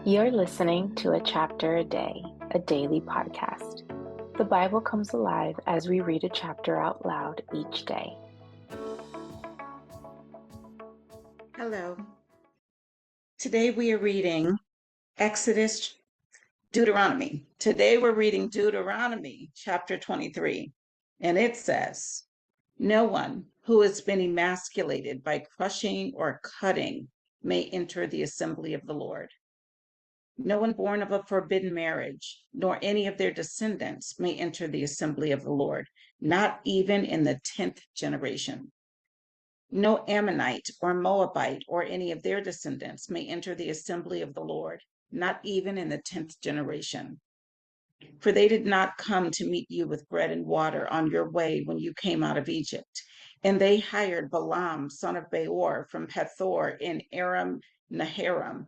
You're listening to A Chapter a Day, a daily podcast. The Bible comes alive as we read a chapter out loud each day. Hello. Today we are reading Deuteronomy. Today we're reading Deuteronomy chapter 23, and it says, "No one who has been emasculated by crushing or cutting may enter the assembly of the Lord. No one born of a forbidden marriage, nor any of their descendants may enter the assembly of the Lord, not even in the 10th generation. No Ammonite or Moabite or any of their descendants may enter the assembly of the Lord, not even in the 10th generation. For they did not come to meet you with bread and water on your way when you came out of Egypt. And they hired Balaam, son of Beor, from Pethor in Aram Naharaim,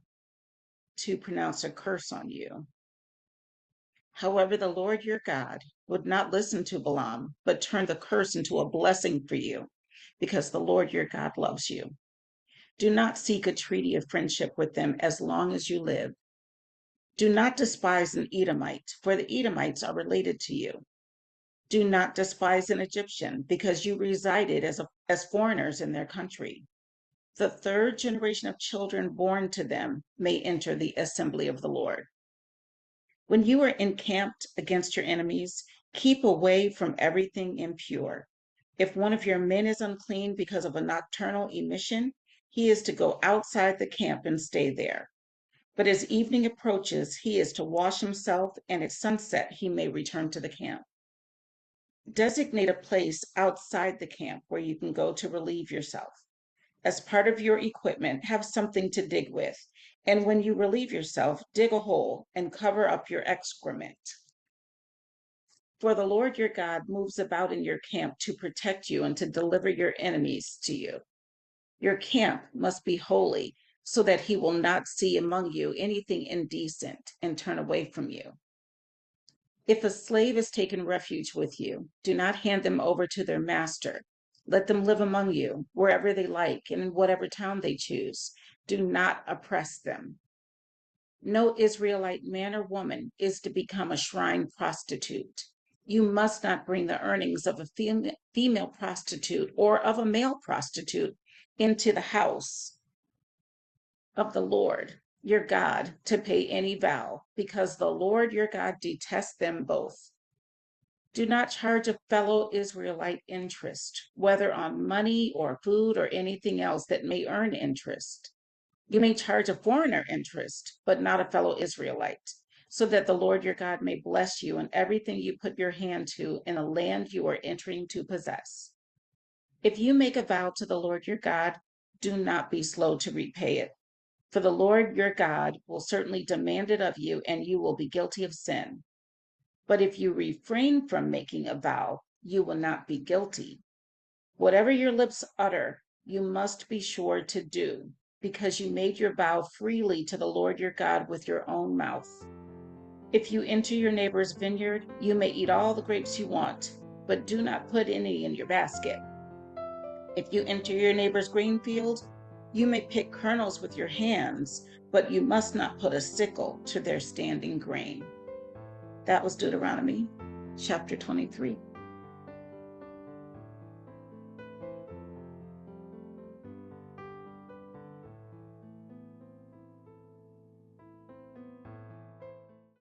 to pronounce a curse on you. However, the Lord your God would not listen to Balaam, but turned the curse into a blessing for you, because the Lord your God loves you. Do not seek a treaty of friendship with them as long as you live. Do not despise an Edomite, for the Edomites are related to you. Do not despise an Egyptian, because you resided as foreigners in their country. The third generation of children born to them may enter the assembly of the Lord. When you are encamped against your enemies, keep away from everything impure. If one of your men is unclean because of a nocturnal emission, he is to go outside the camp and stay there. But as evening approaches, he is to wash himself, and at sunset he may return to the camp. Designate a place outside the camp where you can go to relieve yourself. As part of your equipment, have something to dig with, and when you relieve yourself, dig a hole and cover up your excrement. For the Lord your God moves about in your camp to protect you and to deliver your enemies to you. Your camp must be holy, so that he will not see among you anything indecent and turn away from you. If a slave has taken refuge with you, do not hand them over to their master. Let them live among you wherever they like and in whatever town they choose. Do not oppress them. No Israelite man or woman is to become a shrine prostitute. You must not bring the earnings of a female prostitute or of a male prostitute into the house of the Lord your God to pay any vow, because the Lord your God detests them both. Do not charge a fellow Israelite interest, whether on money or food or anything else that may earn interest. You may charge a foreigner interest, but not a fellow Israelite, so that the Lord your God may bless you in everything you put your hand to in the land you are entering to possess. If you make a vow to the Lord your God, do not be slow to repay it. For the Lord your God will certainly demand it of you, and you will be guilty of sin. But if you refrain from making a vow, you will not be guilty. Whatever your lips utter, you must be sure to do, because you made your vow freely to the Lord your God with your own mouth. If you enter your neighbor's vineyard, you may eat all the grapes you want, but do not put any in your basket. If you enter your neighbor's grain field, you may pick kernels with your hands, but you must not put a sickle to their standing grain." That was Deuteronomy chapter 23.